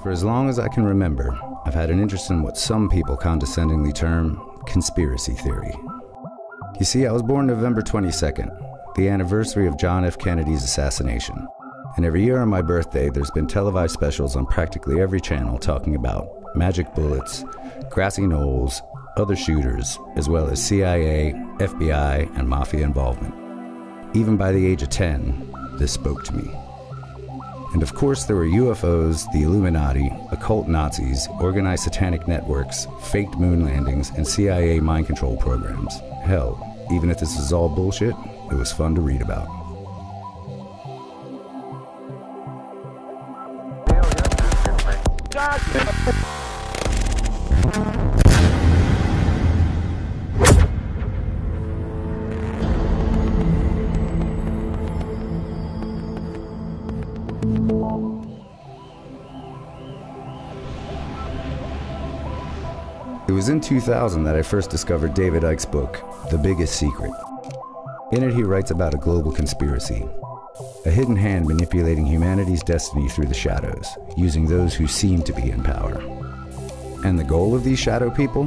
For as long as I can remember, I've had an interest in what some people condescendingly term conspiracy theory. You see, I was born November 22nd, the anniversary of John F. Kennedy's assassination. And every year on my birthday, there's been televised specials on practically every channel talking about magic bullets, grassy knolls, other shooters, as well as CIA, FBI, and mafia involvement. Even by the age of 10, this spoke to me. And of course there were UFOs, the Illuminati, occult Nazis, organized satanic networks, faked moon landings, and CIA mind control programs. Hell, even if this is all bullshit, it was fun to read about. It was in 2000 that I first discovered David Icke's book, The Biggest Secret. In it, he writes about a global conspiracy, a hidden hand manipulating humanity's destiny through the shadows, using those who seem to be in power. And the goal of these shadow people?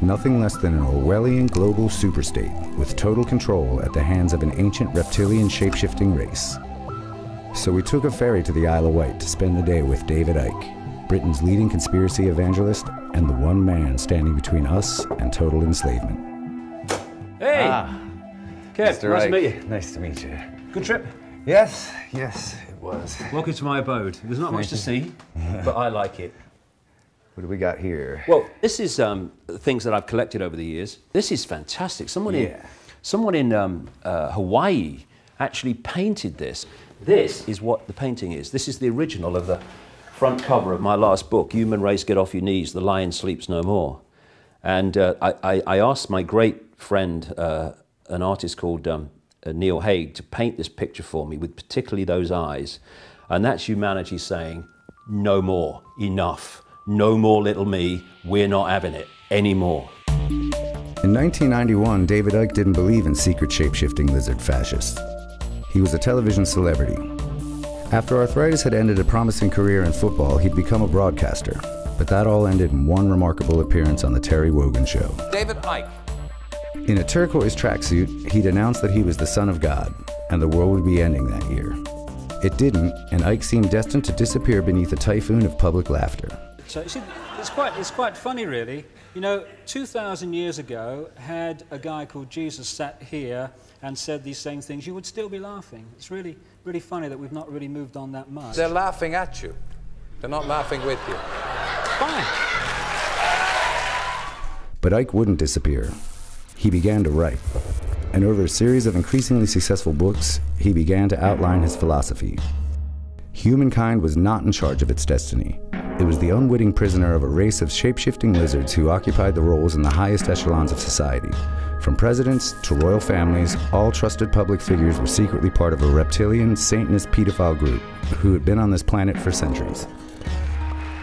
Nothing less than an Orwellian global superstate with total control at the hands of an ancient reptilian shape-shifting race. So we took a ferry to the Isle of Wight to spend the day with David Icke, Britain's leading conspiracy evangelist and the one man standing between us and total enslavement. Hey! Kev, Mr. nice to Icke. meet you. Nice to meet you. Good trip. Yes, it was. Welcome to my abode. There's not much to see, but I like it. What do we got here? Well, this is things that I've collected over the years. This is fantastic. Someone in Hawaii actually painted this. This is what the painting is. This is the original of the front cover of my last book, Human Race, Get Off Your Knees, The Lion Sleeps No More. And I asked my great friend, an artist called Neil Haig, to paint this picture for me with particularly those eyes. And that's humanity saying, no more, enough, no more little me, we're not having it anymore. In 1991, David Icke didn't believe in secret shape-shifting lizard fascists. He was a television celebrity. After arthritis had ended a promising career in football, he'd become a broadcaster. But that all ended in one remarkable appearance on The Terry Wogan Show. David Icke. In a turquoise tracksuit, he'd announced that he was the son of God, and the world would be ending that year. It didn't, and Icke seemed destined to disappear beneath a typhoon of public laughter. So it's quite funny, really. You know, 2,000 years ago, had a guy called Jesus sat here and said these same things, you would still be laughing. It's really, really funny that we've not really moved on that much. They're laughing at you. They're not laughing with you. Fine. But Icke wouldn't disappear. He began to write. And over a series of increasingly successful books, he began to outline his philosophy. Humankind was not in charge of its destiny. It was the unwitting prisoner of a race of shape-shifting lizards who occupied the roles in the highest echelons of society. From presidents to royal families, all trusted public figures were secretly part of a reptilian, Satanist pedophile group who had been on this planet for centuries.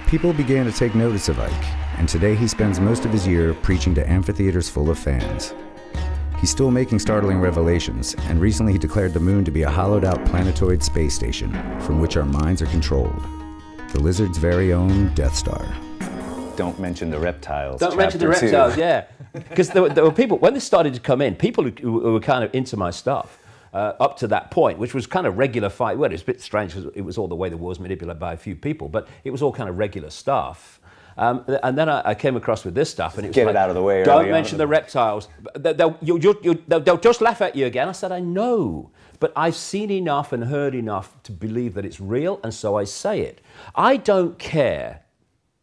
People began to take notice of Icke, and today he spends most of his year preaching to amphitheaters full of fans. He's still making startling revelations, and recently he declared the moon to be a hollowed-out planetoid space station from which our minds are controlled. The lizard's very own Death Star. Don't mention the reptiles. Don't mention the reptiles, yeah. Because there were people, when this started to come in, people who were kind of into my stuff, up to that point, which was kind of regular fight. Well, it was a bit strange because it was all the way the war was manipulated by a few people, but it was all kind of regular stuff. And then I came across with this stuff, and it was Get like, it out of the way. Don't mention the reptiles. They'll just laugh at you again. I said, I know, but I've seen enough and heard enough to believe that it's real, and so I say it. I don't care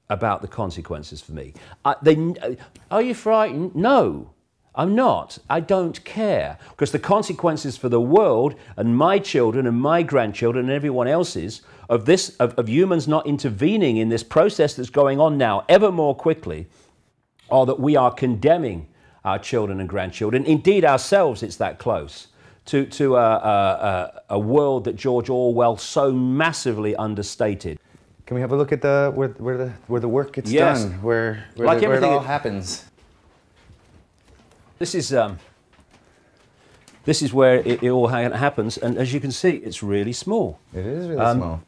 about the consequences for me. Are you frightened? No. I'm not. I don't care. Because the consequences for the world and my children and my grandchildren and everyone else's of humans not intervening in this process that's going on now ever more quickly are that we are condemning our children and grandchildren. Indeed, ourselves, it's that close to a world that George Orwell so massively understated. Can we have a look at where the work gets Yes. done, where Like it all everything happens? This is where it all happens, and as you can see, it's really small. It is really small.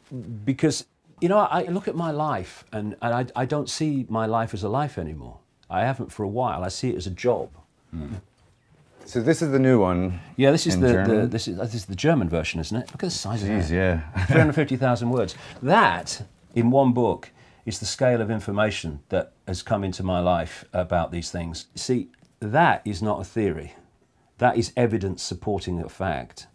Because You know, I look at my life and I don't see my life as a life anymore. I haven't for a while. I see it as a job. So this is the new one. Yeah, this is this this is the German version, isn't it? Look at the size of Jeez, it. yeah. 350,000 words. That, in one book, is the scale of information that has come into my life about these things. See, that is not a theory. That is evidence supporting a fact.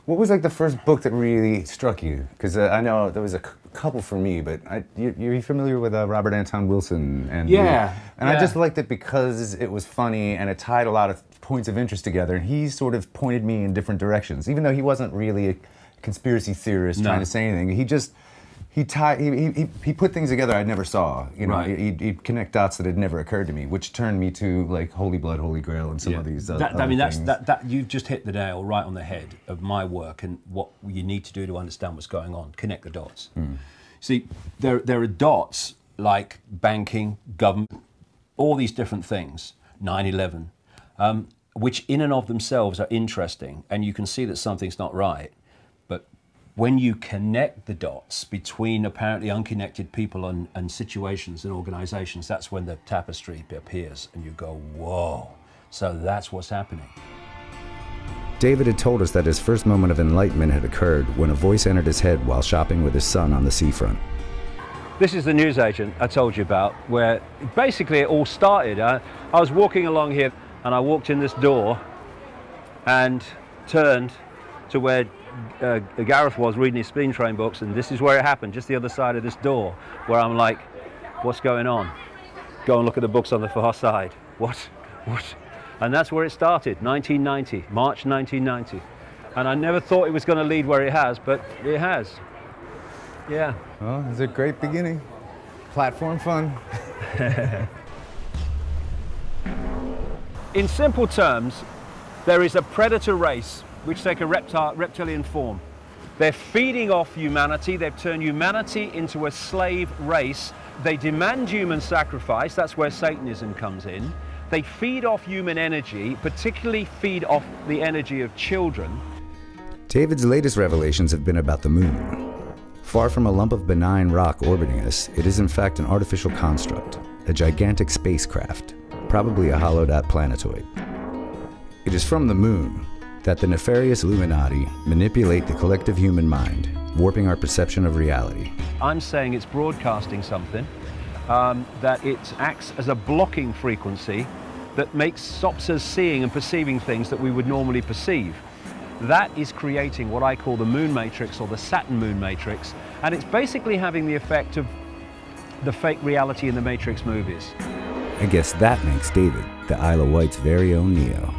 What was like the first book that really struck you? Because I know there was a couple for me, but you're familiar with Robert Anton Wilson? And Yeah. I just liked it because it was funny and it tied a lot of points of interest together. And he sort of pointed me in different directions, even though he wasn't really a conspiracy theorist trying to say anything. He put things together I never saw. You know, Right. he'd connect dots that had never occurred to me, which turned me to like Holy Blood, Holy Grail, and some of these other things. That you've just hit the nail right on the head of my work and what you need to do to understand what's going on. Connect the dots. See, there are dots like banking, government, all these different things. 9/11, which in and of themselves are interesting, and you can see that something's not right. But when you connect the dots between apparently unconnected people and situations and organizations, that's when the tapestry appears and you go, whoa, so that's what's happening. David had told us that his first moment of enlightenment had occurred when a voice entered his head while shopping with his son on the seafront. This is the newsagent I told you about, where basically it all started. I was walking along here and I walked in this door and turned to where Gareth was reading his Spin Train books, and this is where it happened, just the other side of this door, where I'm like, what's going on? Go and look at the books on the far side. What? And that's where it started, 1990, March 1990. And I never thought it was going to lead where it has, but it has. Yeah. Well, it's a great beginning. Platform fun. In simple terms, there is a predator race which take a reptilian form. They're feeding off humanity. They've turned humanity into a slave race. They demand human sacrifice. That's where Satanism comes in. They feed off human energy, particularly feed off the energy of children. David's latest revelations have been about the moon. Far from a lump of benign rock orbiting us, it is in fact an artificial construct, a gigantic spacecraft, probably a hollowed-out planetoid. It is from the moon that the nefarious Illuminati manipulate the collective human mind, warping our perception of reality. I'm saying it's broadcasting something, that it acts as a blocking frequency that stops us seeing and perceiving things that we would normally perceive. That is creating what I call the moon matrix, or the Saturn moon matrix, and it's basically having the effect of the fake reality in the Matrix movies. I guess that makes David the Isle of Wight's very own Neo.